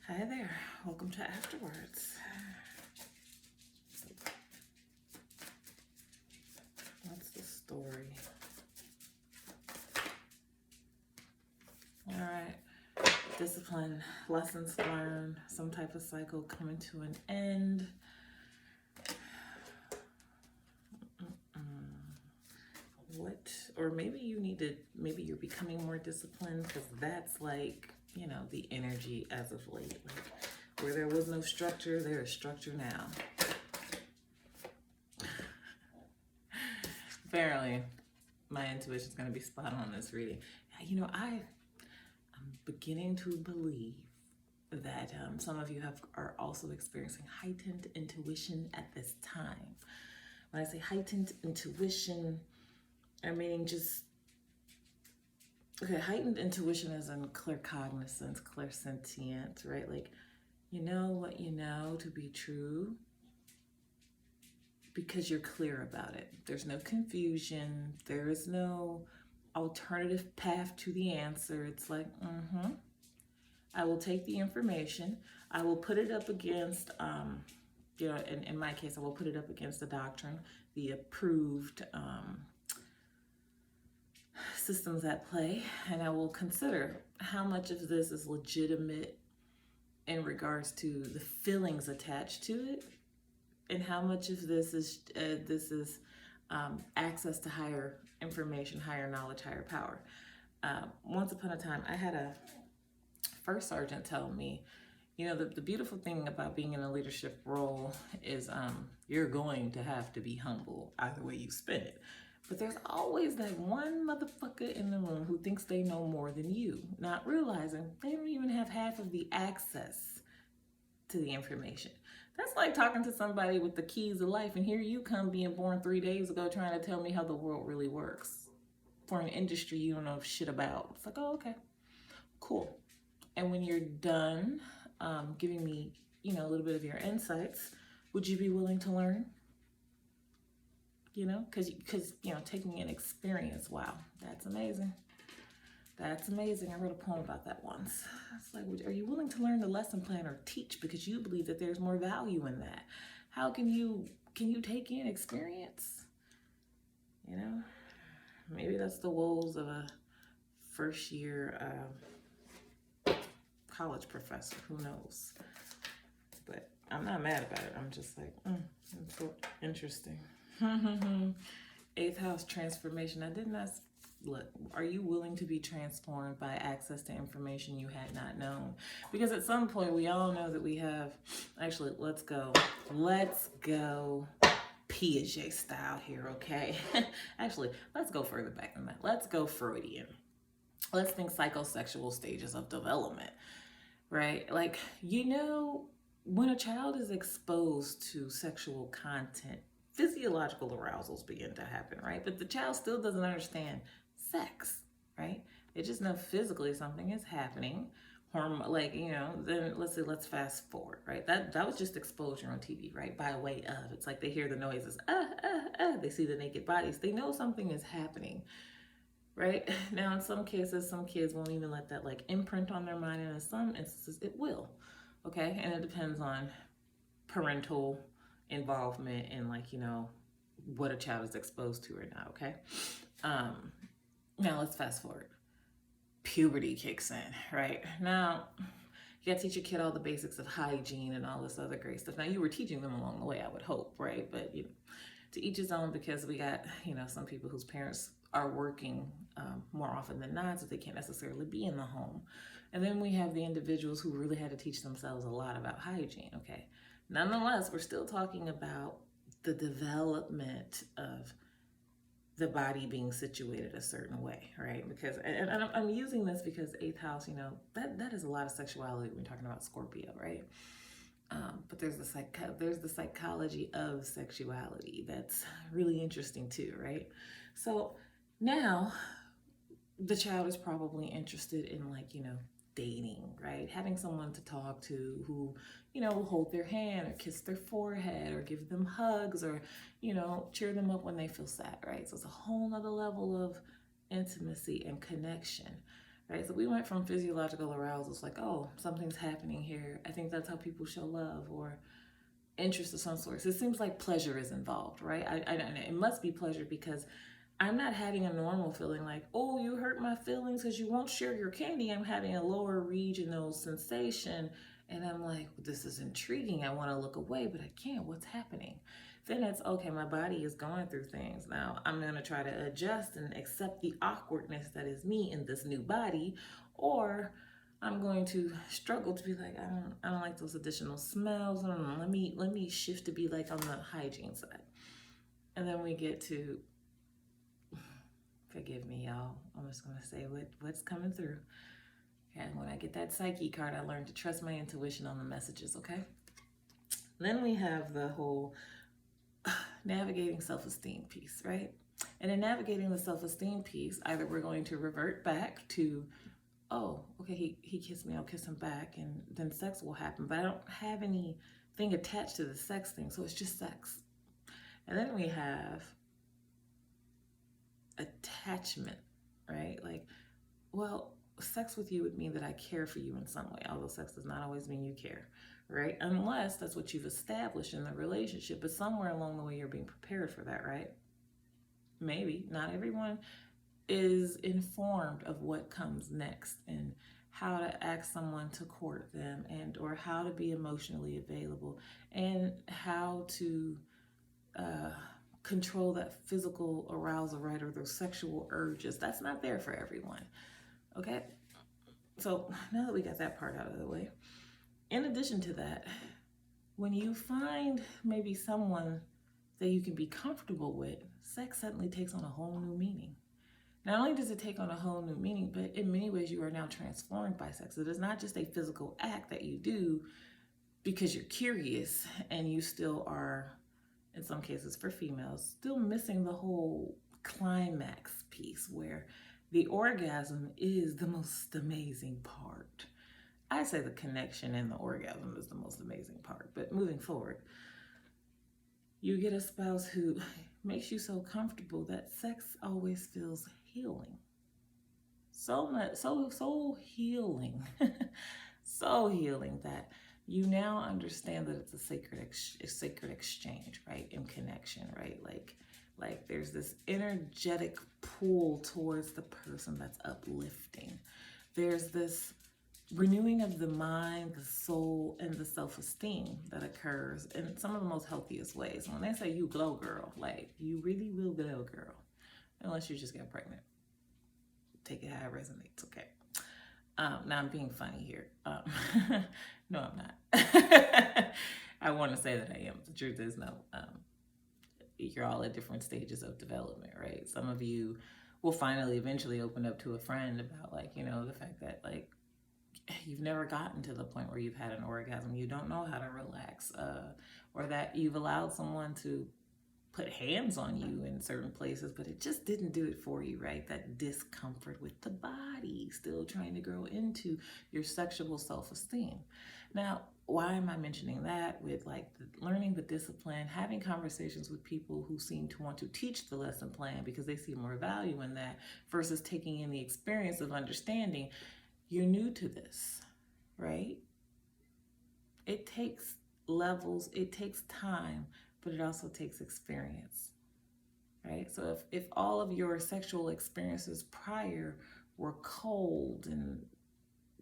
Hi there, welcome to Afterwards. What's the story? All right, discipline, lessons learned, some type of cycle coming to an end. What, or maybe you're becoming more disciplined, because that's like, the energy as of late. Like, where there was no structure, there is structure now. Apparently, my intuition is going to be spot on this reading. I'm beginning to believe that some of you are also experiencing heightened intuition at this time. When I say heightened intuition, I mean heightened intuition is in claircognizance, clairsentient, right? Like, you know what you know to be true because you're clear about it. There's no confusion. There is no alternative path to the answer. It's like, I will take the information. I will put it up against, in my case, I will put it up against the doctrine, the approved systems at play, and I will consider how much of this is legitimate in regards to the feelings attached to it, and how much of this is access to higher information, higher knowledge, higher power. Once upon a time, I had a first sergeant tell me, the beautiful thing about being in a leadership role is you're going to have to be humble either way you spin it. But there's always that one motherfucker in the room who thinks they know more than you, not realizing they don't even have half of the access to the information. That's like talking to somebody with the keys of life, and here you come being born 3 days ago trying to tell me how the world really works for an industry you don't know shit about. It's like, oh, okay, cool. And when you're done giving me, a little bit of your insights, would you be willing to learn? Because taking an experience, wow, that's amazing. That's amazing. I wrote a poem about that once. It's like, are you willing to learn the lesson plan or teach because you believe that there's more value in that? How can you take in experience? Maybe that's the woes of a first year college professor, who knows? But I'm not mad about it. I'm just like, it's so interesting. 8th house transformation. I didn't ask, look, are you willing to be transformed by access to information you had not known? Because at some point we all know that we have, actually, let's go Piaget style here, okay? Actually, let's go further back than that. Let's go Freudian. Let's think psychosexual stages of development, right? Like, when a child is exposed to sexual content, physiological arousals begin to happen, right? But the child still doesn't understand sex, right? They just know physically something is happening. Then let's fast forward, right? That was just exposure on TV, right? By way of, it's like they hear the noises, they see the naked bodies. They know something is happening, right? Now, in some cases, some kids won't even let that imprint on their mind, and in some instances, it will, okay? And it depends on parental involvement and what a child is exposed to or not, okay? Now let's fast forward. Puberty kicks in, right? Now, you gotta teach your kid all the basics of hygiene and all this other great stuff. Now, you were teaching them along the way, I would hope, right? But to each his own, because we got, some people whose parents are working more often than not, so they can't necessarily be in the home. And then we have the individuals who really had to teach themselves a lot about hygiene, okay? Nonetheless, we're still talking about the development of the body being situated a certain way, right? Because, and I'm using this because 8th house, that is a lot of sexuality when we're talking about Scorpio, right? But there's the psychology of sexuality that's really interesting too, right? So now the child is probably interested in dating, right? Having someone to talk to who, will hold their hand or kiss their forehead or give them hugs or, cheer them up when they feel sad, right? So it's a whole nother level of intimacy and connection, right? So we went from physiological arousal, it's like, oh, something's happening here. I think that's how people show love or interest of some sort. So it seems like pleasure is involved, right? It must be pleasure because I'm not having a normal feeling like, oh, you hurt my feelings because you won't share your candy. I'm having a lower regional sensation. And I'm like, this is intriguing. I want to look away, but I can't. What's happening? Then it's okay, my body is going through things. Now I'm going to try to adjust and accept the awkwardness that is me in this new body, or I'm going to struggle to be like, I don't like those additional smells. I don't know. Let me shift to be like on the hygiene side. And then we get to, forgive me, y'all. I'm just gonna say what's coming through. And when I get that Psyche card, I learned to trust my intuition on the messages, okay? Then we have the whole navigating self-esteem piece, right? And in navigating the self-esteem piece, either we're going to revert back to, oh, okay, he kissed me, I'll kiss him back, and then sex will happen. But I don't have anything attached to the sex thing, so it's just sex. And then we have attachment, right? Like, well, sex with you would mean that I care for you in some way, although sex does not always mean you care, right? Unless that's what you've established in the relationship, but somewhere along the way you're being prepared for that, right? Maybe. Not everyone is informed of what comes next and how to ask someone to court them, and or how to be emotionally available, and how to control that physical arousal, right, or those sexual urges. That's not there for everyone, okay? So now that we got that part out of the way, in addition to that, when you find maybe someone that you can be comfortable with, sex suddenly takes on a whole new meaning. Not only does it take on a whole new meaning, but in many ways you are now transformed by sex. It is not just a physical act that you do because you're curious, and you still are, in some cases for females, still missing the whole climax piece where the orgasm is the most amazing part. I say the connection and the orgasm is the most amazing part, but moving forward, you get a spouse who makes you so comfortable that sex always feels healing. So much, so healing, so healing that you now understand that it's a sacred exchange, right? In connection, right? Like there's this energetic pull towards the person that's uplifting. There's this renewing of the mind, the soul, and the self-esteem that occurs in some of the most healthiest ways. When they say you glow, girl, like you really will glow, girl, unless you just get pregnant. Take it how it resonates, okay? Now I'm being funny here. No, I'm not. I want to say that I am. The truth is no. You're all at different stages of development, right? Some of you will finally eventually open up to a friend about, like, you know, the fact that, like, you've never gotten to the point where you've had an orgasm. You don't know how to relax, or that you've allowed someone to put hands on you in certain places, but it just didn't do it for you, right? That discomfort with the body, still trying to grow into your sexual self-esteem. Now, why am I mentioning that? With like learning the discipline, having conversations with people who seem to want to teach the lesson plan because they see more value in that versus taking in the experience of understanding you're new to this, right? It takes levels, it takes time, but it also takes experience, right? So if all of your sexual experiences prior were cold and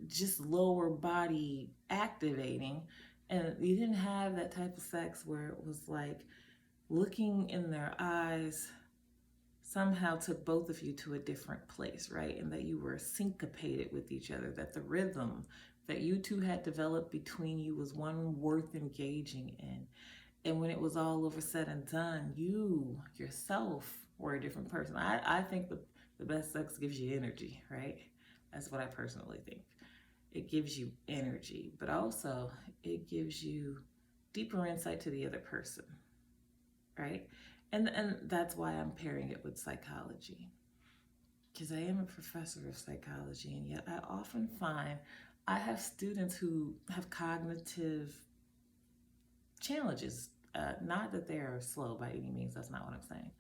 just lower body activating, and you didn't have that type of sex where it was like looking in their eyes somehow took both of you to a different place, right? And that you were syncopated with each other, that the rhythm that you two had developed between you was one worth engaging in. And when it was all over said and done, you yourself were a different person. I think the best sex gives you energy, right? That's what I personally think. It gives you energy, but also it gives you deeper insight to the other person, right? And that's why I'm pairing it with psychology, because I am a professor of psychology, and yet I often find I have students who have cognitive challenges. Not that they are slow by any means, that's not what I'm saying.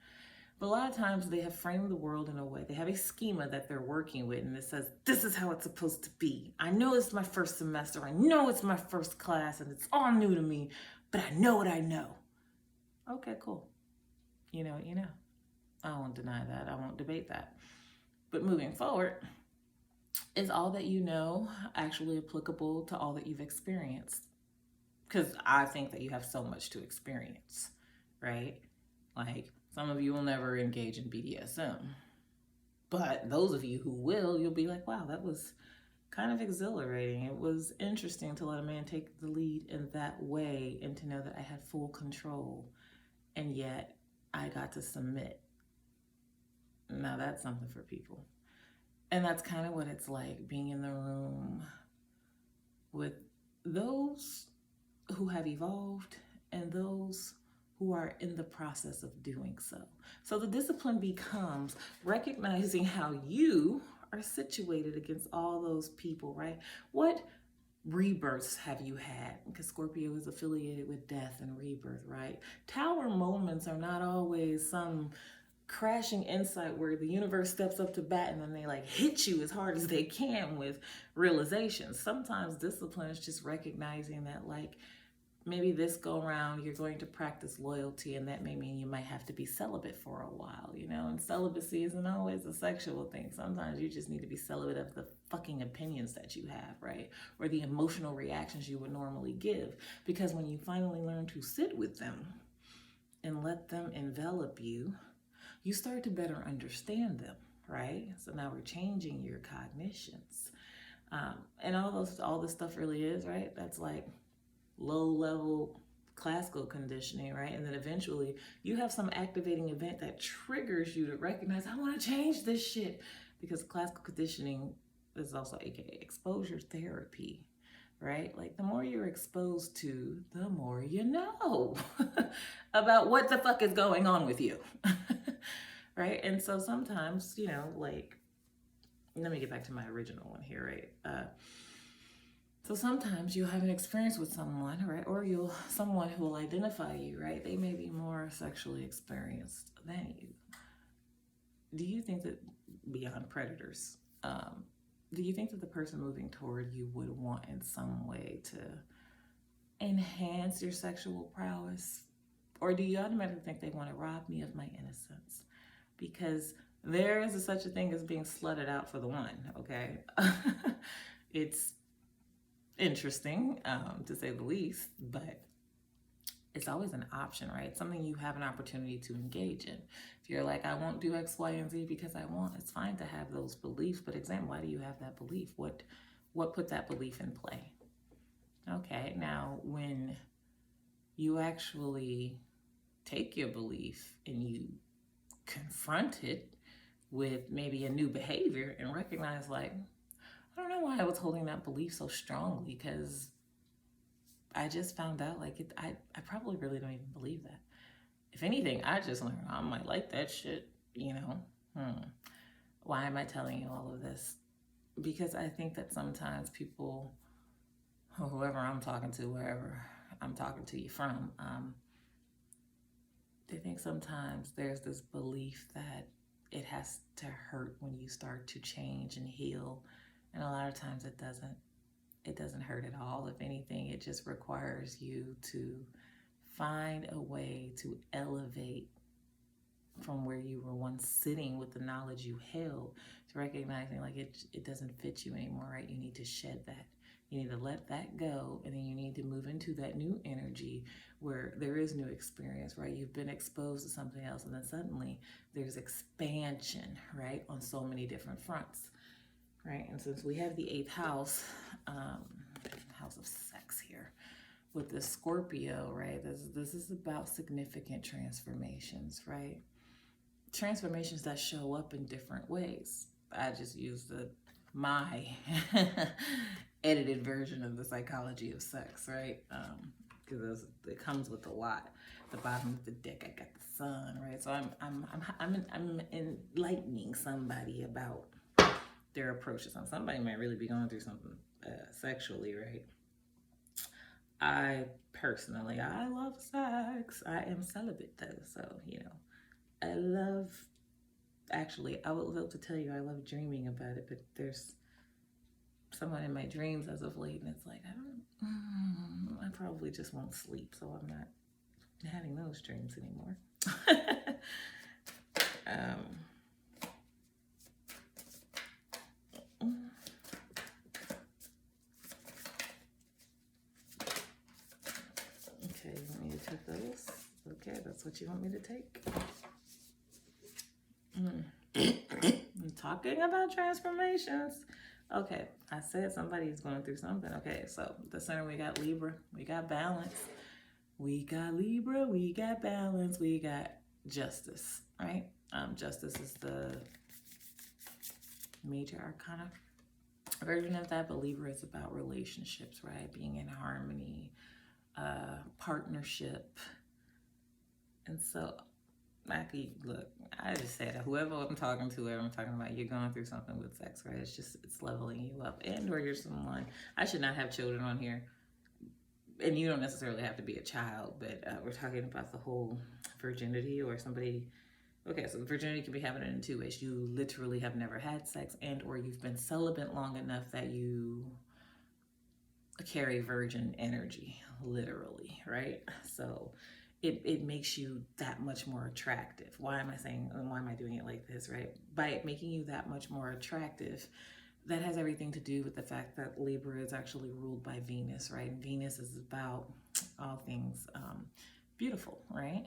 But a lot of times they have framed the world in a way, they have a schema that they're working with, and it says, this is how it's supposed to be. I know it's my first semester, I know it's my first class, and it's all new to me, but I know what I know. Okay, cool. You know what you know. I won't deny that, I won't debate that. But moving forward, is all that you know actually applicable to all that you've experienced? Because I think that you have so much to experience, right? Like, some of you will never engage in BDSM. But those of you who will, you'll be like, wow, that was kind of exhilarating. It was interesting to let a man take the lead in that way and to know that I had full control. And yet I got to submit. Now that's something for people. And that's kind of what it's like being in the room with those who have evolved and those who are in the process of doing so. So the discipline becomes recognizing how you are situated against all those people, right? What rebirths have you had? Because Scorpio is affiliated with death and rebirth, right? Tower moments are not always some crashing insight where the universe steps up to bat and then they like hit you as hard as they can with realizations. Sometimes discipline is just recognizing that, like, maybe this go around you're going to practice loyalty, and that may mean you might have to be celibate for a while, you know? And celibacy isn't always a sexual thing. Sometimes you just need to be celibate of the fucking opinions that you have, right? Or the emotional reactions you would normally give. Because when you finally learn to sit with them and let them envelop you, you start to better understand them, right? So now we're changing your cognitions. And all this stuff really is, right? That's like low-level classical conditioning, right? And then eventually you have some activating event that triggers you to recognize, I want to change this shit. Because classical conditioning is also AKA exposure therapy, right? Like, the more you're exposed to, the more you know about what the fuck is going on with you. Right? And so sometimes, you know, like, let me get back to my original one here, right? So sometimes you'll have an experience with someone, right? Or someone who will identify you, right? They may be more sexually experienced than you. Do you think that, beyond predators, do you think that the person moving toward you would want in some way to enhance your sexual prowess? Or do you automatically think they want to rob me of my innocence? Because there is such a thing as being slutted out for the one, okay? It's interesting, to say the least, but it's always an option, right? Something you have an opportunity to engage in. If you're like, I won't do X, Y, and Z because I won't, it's fine to have those beliefs, but examine, why do you have that belief? What put that belief in play? Okay, now when you actually take your belief and you confront it with maybe a new behavior and recognize, like, I don't know why I was holding that belief so strongly, because I just found out, like, I probably really don't even believe that. If anything, I just learned I might like that shit, you know? Why am I telling you all of this? Because I think that sometimes people, whoever I'm talking to, wherever I'm talking to you from, they think sometimes there's this belief that it has to hurt when you start to change and heal. And a lot of times it doesn't. It doesn't hurt at all. If anything, it just requires you to find a way to elevate from where you were once sitting with the knowledge you held, to recognizing, like, it doesn't fit you anymore, right? You need to shed that. You need to let that go, and then you need to move into that new energy where there is new experience, right? You've been exposed to something else, and then suddenly there's expansion, right? On so many different fronts, right? And since we have the 8th house, house of sex here, with the Scorpio, right? This is about significant transformations, right? Transformations that show up in different ways. I just used my edited version of the psychology of sex, right? Because it comes with a lot. The bottom of the deck, I got the sun, right? So I'm enlightening somebody about their approaches. Somebody might really be going through something sexually, right? I personally, I love sex. I am celibate though, so, you know, actually, I would love to tell you I love dreaming about it, but there's someone in my dreams as of late, and it's like, I probably just won't sleep, so I'm not having those dreams anymore. Okay, you want me to take those? Okay, that's what you want me to take. I'm talking about transformations. Okay, I said somebody's going through something. Okay, so the center, we got Libra, we got balance. We got Libra, we got balance, we got justice, right? Justice is the major arcana version of that, but Libra is about relationships, right? Being in harmony, partnership. And so, look, I just said, whoever I'm talking about, you're going through something with sex, right? It's leveling you up, and or you're someone, I should not have children on here, and you don't necessarily have to be a child, but we're talking about the whole virginity or somebody. Okay, so virginity can be happening in two ways. You literally have never had sex, and or you've been celibate long enough that you carry virgin energy, literally, right? So it makes you that much more attractive. Why am I doing it like this, right? By it making you that much more attractive, that has everything to do with the fact that Libra is actually ruled by Venus, right? And Venus is about all things beautiful, right?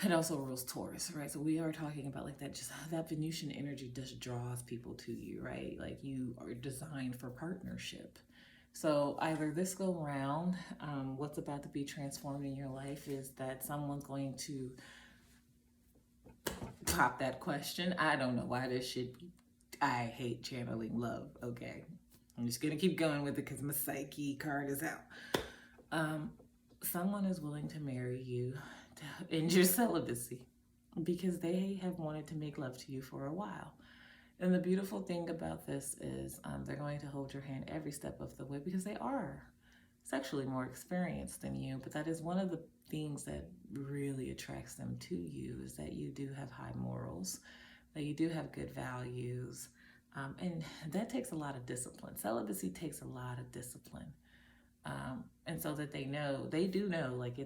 It also rules Taurus, right? So we are talking about like that, just that Venusian energy just draws people to you, right? Like you are designed for partnership. So either this go round, what's about to be transformed in your life is that someone's going to pop that question. I don't know why this shit, I hate channeling love, okay? I'm just gonna keep going with it because my Psyche card is out. Someone is willing to marry you to end your celibacy because they have wanted to make love to you for a while. And the beautiful thing about this is they're going to hold your hand every step of the way because they are sexually more experienced than you. But that is one of the things that really attracts them to you, is that you do have high morals, that you do have good values. And that takes a lot of discipline. Celibacy takes a lot of discipline. And so that they do know, like,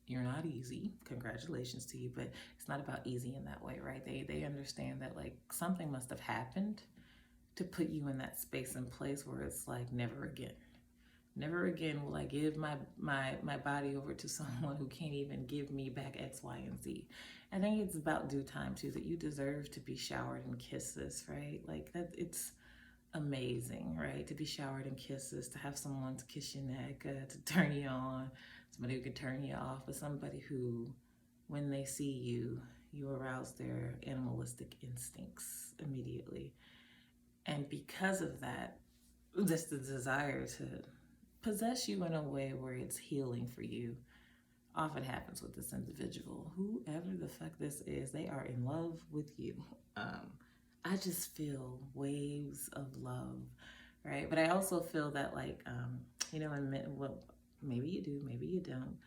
you're not easy. Congratulations to you, but it's not about easy in that way, right? They understand that like something must have happened to put you in that space and place where it's like, never again. Never again will I give my body over to someone who can't even give me back X, Y, and Z. I think it's about due time too, that you deserve to be showered in kisses, right? Like that, it's amazing, right? To be showered in kisses, to have someone to kiss your neck, to turn you on, somebody who can turn you off, but somebody who, when they see you, you arouse their animalistic instincts immediately. And because of that, just the desire to possess you in a way where it's healing for you often happens with this individual. Whoever the fuck this is, they are in love with you. I just feel waves of love, right? But I also feel that like, well, maybe you do, maybe you don't.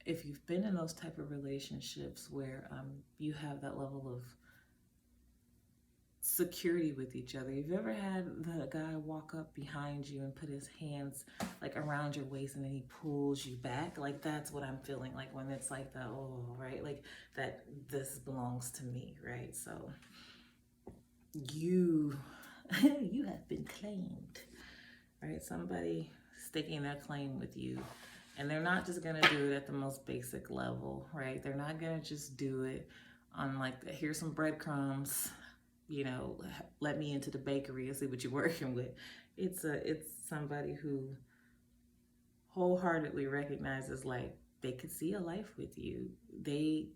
If you've been in those type of relationships where you have that level of security with each other, you've ever had the guy walk up behind you and put his hands like around your waist and then he pulls you back? Like that's what I'm feeling like when it's like the, oh, right? Like that this belongs to me, right? So you have been claimed, right? Somebody staking their claim with you, and they're not just gonna do it at the most basic level, right? They're not gonna just do it on like, here's some breadcrumbs, let me into the bakery and see what you're working with. It's somebody who wholeheartedly recognizes like they could see a life with you. They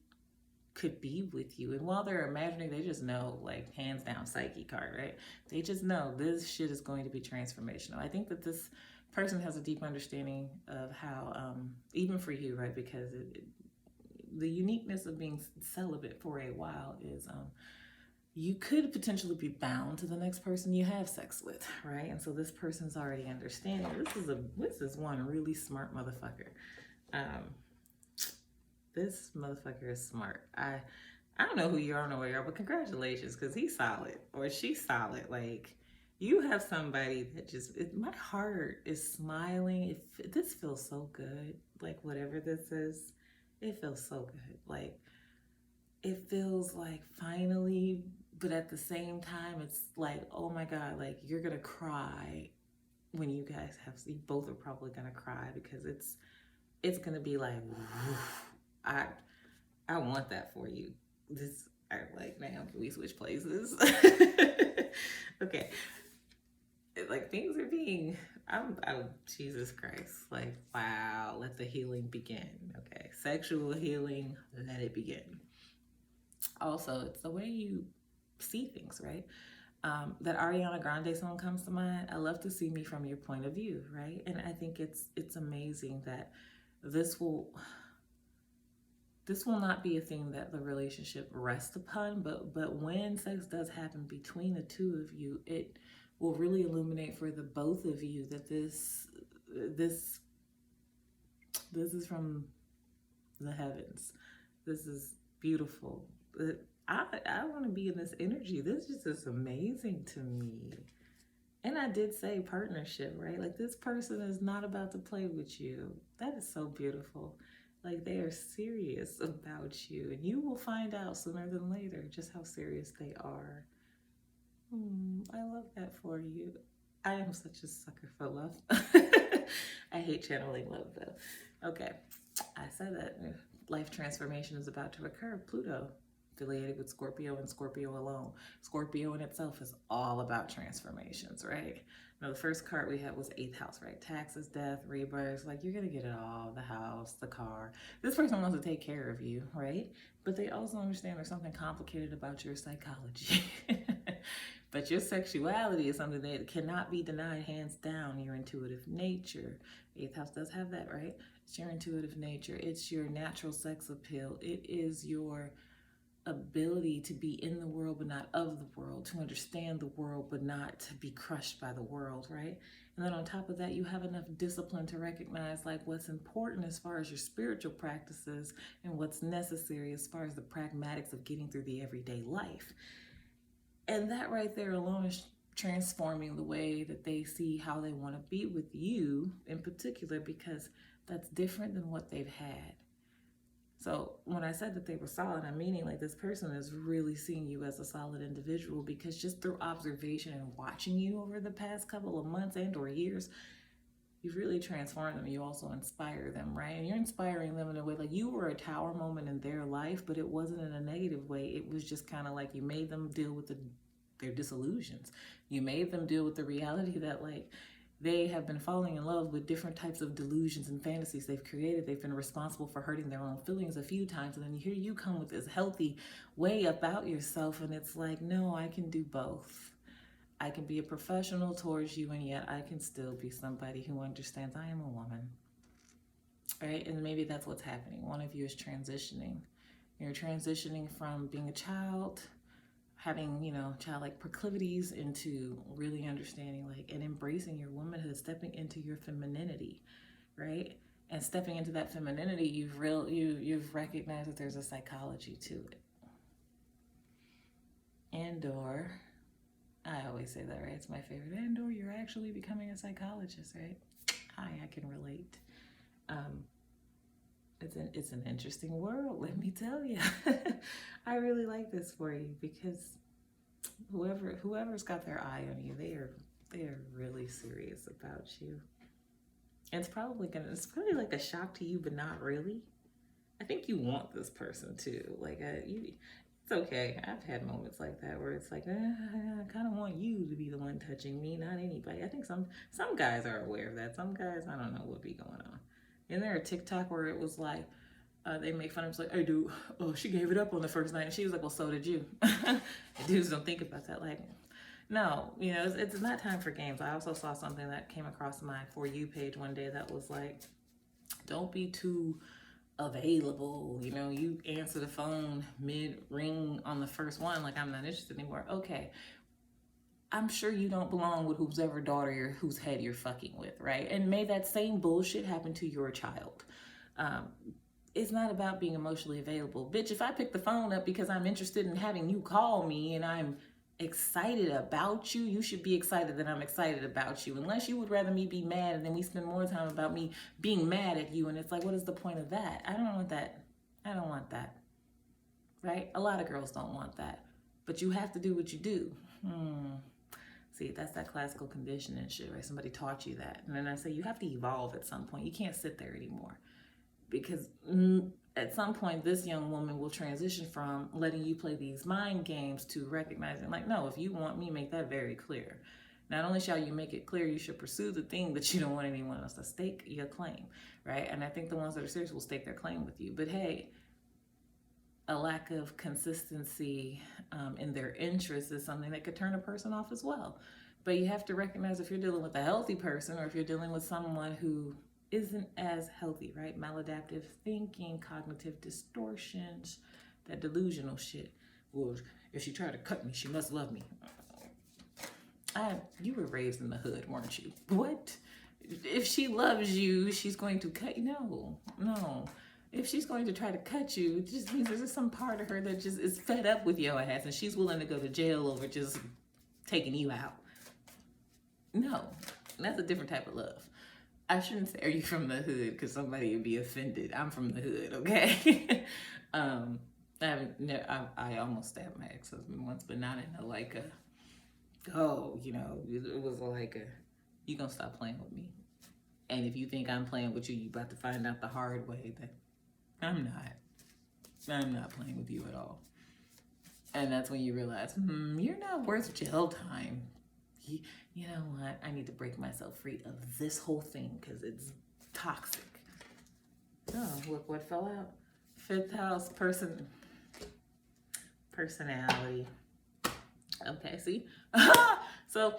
could be with you, and while they're imagining, they just know, like, hands down Psyche card, right? They just know this shit is going to be transformational. I think that this person has a deep understanding of how, even for you, right? Because the uniqueness of being celibate for a while is you could potentially be bound to the next person you have sex with, right? And so this person's already understanding. This is one really smart motherfucker. This motherfucker is smart. I don't know who you are, I don't know where you are, but congratulations, because he's solid or she's solid. Like, you have somebody that just, my heart is smiling. This feels so good. Like, whatever this is, it feels so good. Like, it feels like finally, but at the same time, it's like, oh my God, like, you're going to cry when you guys you both are probably going to cry, because it's going to be like, I I want that for you. This, I like, now can we switch places? Okay. Like, things are being, I'm, Jesus Christ. Like, wow, let the healing begin. Okay. Sexual healing, let it begin. Also, it's the way you see things, right? That Ariana Grande song comes to mind. I love to see me from your point of view, right? And I think it's amazing that this will not be a thing that the relationship rests upon, but when sex does happen between the two of you, it will really illuminate for the both of you that this is from the heavens. This is beautiful. I want to be in this energy. This is just amazing to me. And I did say partnership, right? Like, this person is not about to play with you. That is so beautiful. Like, they are serious about you. And you will find out sooner than later just how serious they are. I love that for you. I am such a sucker for love. I hate channeling love, though. Okay. I said that life transformation is about to occur. Pluto, affiliated with Scorpio and Scorpio alone. Scorpio in itself is all about transformations, right? Now, the first card we had was 8th house, right? Taxes, death, rebirth. Like, you're going to get it all. The house, the car. This person wants to take care of you, right? But they also understand there's something complicated about your psychology. But your sexuality is something that cannot be denied, hands down. Your intuitive nature. 8th house does have that, right? It's your intuitive nature. It's your natural sex appeal. It is your ability to be in the world but not of the world, to understand the world but not to be crushed by the world, right? And then on top of that, you have enough discipline to recognize like what's important as far as your spiritual practices and what's necessary as far as the pragmatics of getting through the everyday life. And that right there alone is transforming the way that they see how they want to be with you in particular, because that's different than what they've had. So when I said that they were solid, I'm meaning like this person is really seeing you as a solid individual, because just through observation and watching you over the past couple of months and or years, you've really transformed them. You also inspire them, right? And you're inspiring them in a way like you were a tower moment in their life, but it wasn't in a negative way. It was just kind of like you made them deal with their disillusions. You made them deal with the reality that like they have been falling in love with different types of delusions and fantasies they've created. They've been responsible for hurting their own feelings a few times. And then here you come with this healthy way about yourself. And it's like, no, I can do both. I can be a professional towards you, and yet I can still be somebody who understands I am a woman, right? And maybe that's what's happening. One of you is transitioning. You're transitioning from being a child, having, childlike proclivities, into really understanding like and embracing your womanhood, stepping into your femininity, right? And stepping into that femininity, you've recognized that there's a psychology to it. And/or, I always say that, right? It's my favorite. And/or you're actually becoming a psychologist, right? Hi, I can relate. It's an interesting world, let me tell you. I really like this for you, because whoever's got their eye on you, they are really serious about you. It's probably like a shock to you, but not really. I think you want this person too. Like it's okay. I've had moments like that where it's like, I kind of want you to be the one touching me, not anybody. I think some guys are aware of that. Some guys, I don't know what be going on. Isn't there a TikTok where it was like, they make fun of, it's like, hey dude, oh, she gave it up on the first night, and she was like, well, so did you. Dudes don't think about that. Like, no, it's not time for games. I also saw something that came across my For You page one day that was like, don't be too available. You answer the phone mid-ring on the first one, like, I'm not interested anymore. Okay. I'm sure you don't belong with whose head you're fucking with, right? And may that same bullshit happen to your child. it's not about being emotionally available. Bitch, if I pick the phone up because I'm interested in having you call me and I'm excited about you, you should be excited that I'm excited about you. Unless you would rather me be mad and then we spend more time about me being mad at you. And it's like, what is the point of that? I don't want that. I don't want that. Right? A lot of girls don't want that. But you have to do what you do. See, that's that classical conditioning shit, right? Somebody taught you that. And then I say you have to evolve at some point. You can't sit there anymore. Because at some point, this young woman will transition from letting you play these mind games to recognizing, like, no, if you want me, make that very clear. Not only shall you make it clear, you should pursue the thing that you don't want anyone else to stake your claim, right? And I think the ones that are serious will stake their claim with you. But hey, a lack of consistency in their interests is something that could turn a person off as well. But you have to recognize if you're dealing with a healthy person or if you're dealing with someone who isn't as healthy, right? Maladaptive thinking, cognitive distortions, that delusional shit. Well, if she tried to cut me, she must love me. You were raised in the hood, weren't you? What? If she loves you, she's going to cut you? No. If she's going to try to cut you, it just means there's just some part of her that just is fed up with your ass and she's willing to go to jail over just taking you out. No, that's a different type of love. I shouldn't say, are you from the hood? Because somebody would be offended. I'm from the hood, okay? I almost stabbed my ex-husband once, but not in a like a, it was like a, you gonna stop playing with me. And if you think I'm playing with you, you about to find out the hard way that I'm not playing with you at all. And that's when you realize, you're not worth jail time. You know what? I need to break myself free of this whole thing because it's toxic. Oh, look what fell out. Fifth house personality. Okay, see? So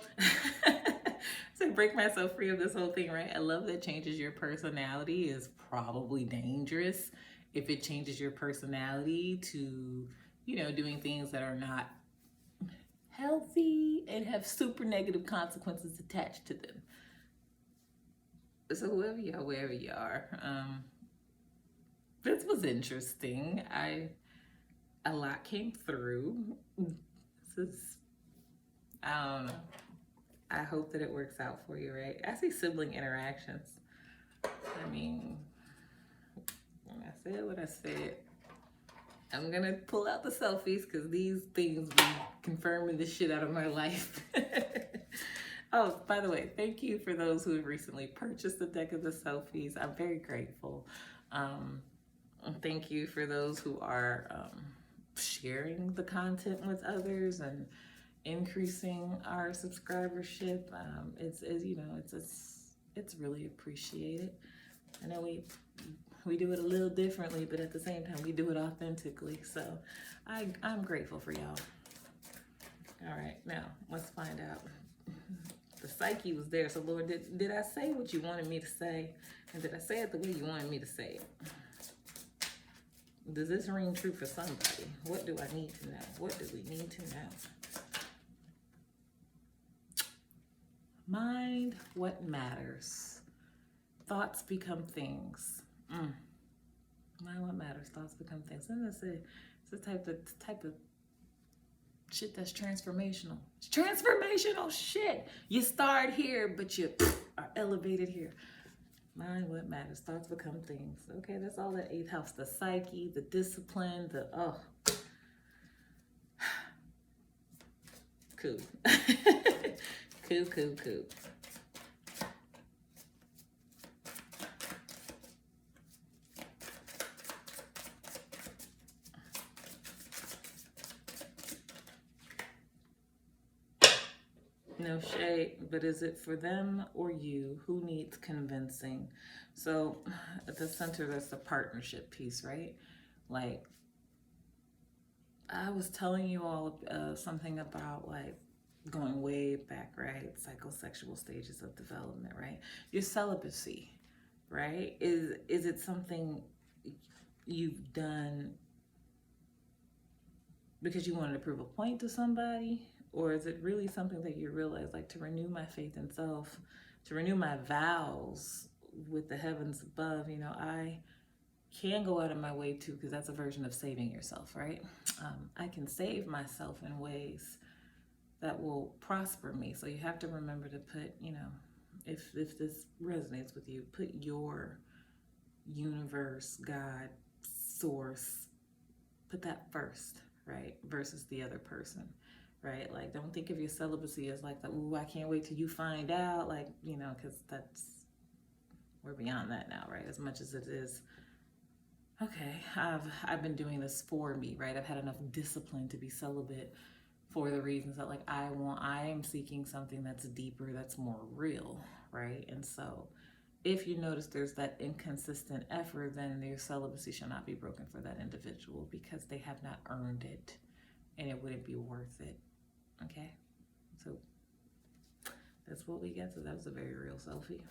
break myself free of this whole thing, right? I love that changes your personality is probably dangerous if it changes your personality to, doing things that are not healthy and have super negative consequences attached to them. So wherever you are, this was interesting. A lot came through. I don't know. I hope that it works out for you, right? I see sibling interactions. I mean, when I said what I said, I'm gonna pull out the selfies because these things be confirming the shit out of my life. Oh, by the way, thank you for those who have recently purchased a deck of the selfies. I'm very grateful. Thank you for those who are sharing the content with others and increasing our subscribership. It's really appreciated. I know we do it a little differently, but at the same time, we do it authentically. So I'm grateful for y'all. All right, now let's find out. The psyche was there. So Lord, did I say what you wanted me to say? And did I say it the way you wanted me to say it? Does this ring true for somebody? What do I need to know? What do we need to know? Mind what matters. Thoughts become things. Mind what matters. Thoughts become things. And it's the type of shit that's transformational. It's transformational shit. You start here, but you are elevated here. Mind what matters. Thoughts become things. Okay, that's all that 8th house. The psyche, the discipline, cool. Cool. No shade, but is it for them or you? Who needs convincing? So at the center, that's the partnership piece, right? Like, I was telling you all something about like going way back, right? Psychosexual stages of development, right? Your celibacy, right? Is it something you've done because you wanted to prove a point to somebody? Or is it really something that you realize, like, to renew my faith in self, to renew my vows with the heavens above? I can go out of my way to, because that's a version of saving yourself, right? I can save myself in ways that will prosper me. So you have to remember to put, if this resonates with you, put your universe, God, source, put that first, right? Versus the other person, right? Like, don't think of your celibacy as like, ooh, I can't wait till you find out, like, because we're beyond that now, right? As much as it is, okay, I've been doing this for me, right? I've had enough discipline to be celibate for the reasons that, like, I am seeking something that's deeper, that's more real, right? And so if you notice there's that inconsistent effort, then your celibacy shall not be broken for that individual, because they have not earned it and it wouldn't be worth it. Okay? So that's what we get. So that was a very real selfie.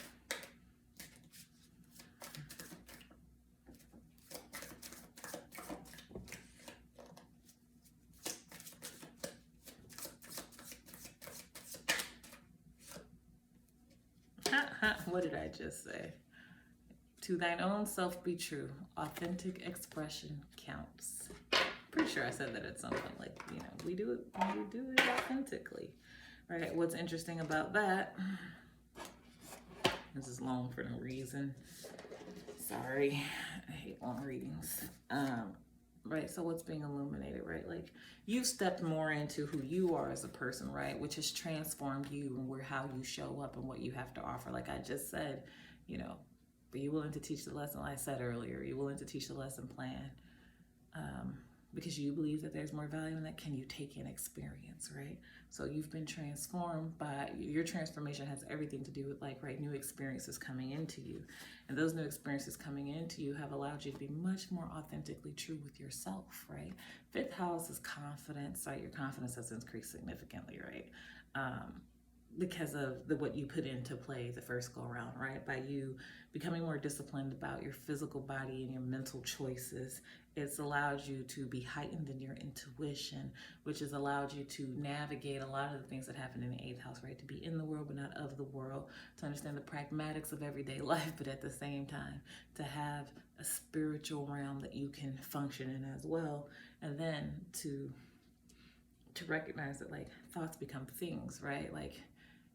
What did I just say? To thine own self be true. Authentic expression counts. Pretty sure I said that at some point. Like, we do it authentically. Right? What's interesting about that? This is long for no reason. Sorry. I hate long readings. Right? So what's being illuminated, right? Like, you've stepped more into who you are as a person, right? Which has transformed you and how you show up and what you have to offer. Like I just said, are you willing to teach the lesson? Like I said earlier, are you willing to teach the lesson plan? Because you believe that there's more value in that. Can you take in experience, right? So you've been transformed by, your transformation has everything to do with, like, right, new experiences coming into you. And those new experiences coming into you have allowed you to be much more authentically true with yourself, right? Fifth house is confidence, right? Your confidence has increased significantly, right? Because of what you put into play the first go around, right? By you becoming more disciplined about your physical body and your mental choices, it's allowed you to be heightened in your intuition, which has allowed you to navigate a lot of the things that happen in the 8th house, right? To be in the world but not of the world, to understand the pragmatics of everyday life, but at the same time to have a spiritual realm that you can function in as well, and then to recognize that, like, thoughts become things, right? Like,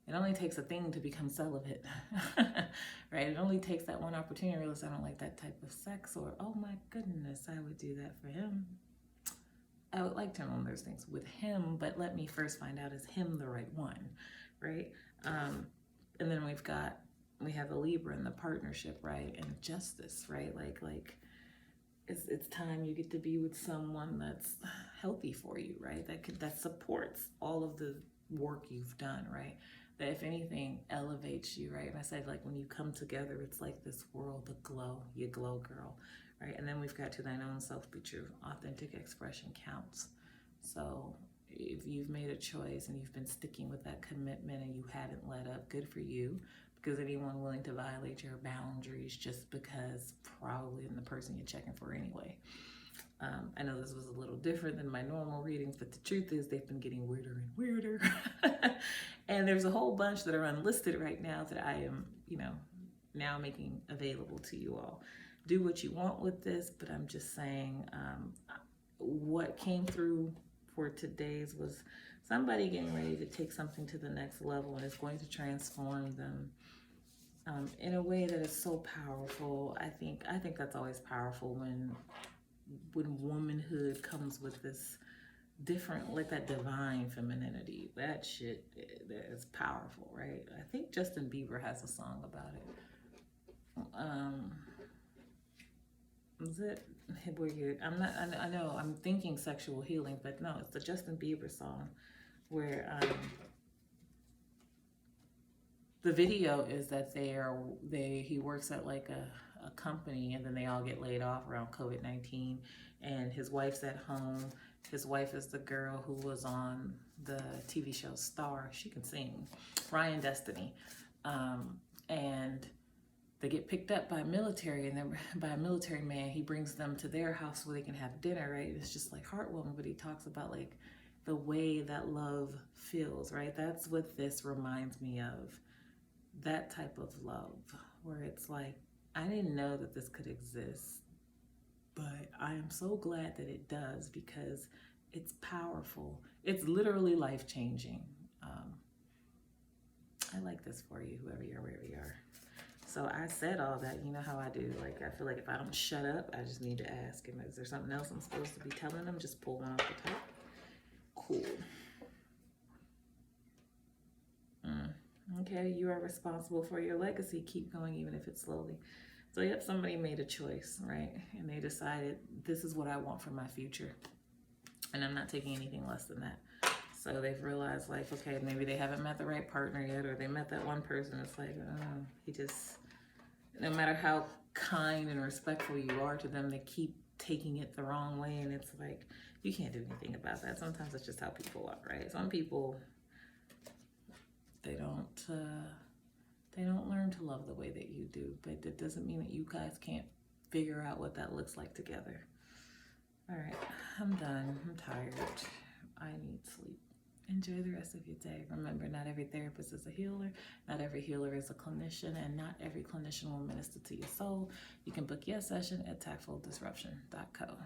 it only takes a thing to become celibate, right? It only takes that one opportunity to realize I don't like that type of sex, or, oh my goodness, I would do that for him. I would like to know those things with him, but let me first find out, is him the right one, right? And then we have the Libra in the partnership, right? And justice, right? Like it's time you get to be with someone that's healthy for you, right? That supports all of the work you've done, right? That, if anything, elevates you, right? And I said, like, when you come together, it's like this world, the glow, you glow, girl, right? And then we've got to thine own self be true. Authentic expression counts. So if you've made a choice and you've been sticking with that commitment and you haven't let up, good for you. Because anyone willing to violate your boundaries just because probably isn't the person you're checking for anyway. I know this was a little different than my normal readings, but the truth is they've been getting weirder and weirder. And there's a whole bunch that are unlisted right now that I am, now making available to you all. Do what you want with this, but I'm just saying what came through for today's was somebody getting ready to take something to the next level, and it's going to transform them in a way that is so powerful. I think that's always powerful when womanhood comes with this different, like, that divine femininity. That shit is powerful, right? I think Justin Bieber has a song about it. Is it? I know I'm thinking Sexual Healing, but no, it's the Justin Bieber song where the video is that he works at, like, a company, and then they all get laid off around COVID-19, and his wife's at home. His wife is the girl who was on the TV show Star. She can sing. Ryan Destiny. And they get picked up by military, and then by a military man, he brings them to their house where they can have dinner, right? It's just, like, heartwarming, but he talks about, like, the way that love feels, right? That's what this reminds me of. That type of love, where it's like, I didn't know that this could exist but I am so glad that it does, because it's powerful. It's literally life-changing. I like this for you, whoever you are, wherever you are. So I said all that. You know how I do. Like, I feel like if I don't shut up, I just need to ask. And is there something else I'm supposed to be telling them? Just pull one off the top. Cool. Okay, you are responsible for your legacy. Keep going, even if it's slowly. So yep, somebody made a choice, right? And they decided, this is what I want for my future. And I'm not taking anything less than that. So they've realized, like, okay, maybe they haven't met the right partner yet, or they met that one person. It's like, he just, no matter how kind and respectful you are to them, they keep taking it the wrong way. And it's like, you can't do anything about that. Sometimes it's just how people are, right? Some people, they don't learn to love the way that you do, but that doesn't mean that you guys can't figure out what that looks like together. All right, I'm done. I'm tired. I need sleep. Enjoy the rest of your day. Remember, not every therapist is a healer, not every healer is a clinician, and not every clinician will minister to your soul. You can book your session at TactfulDisruption.co.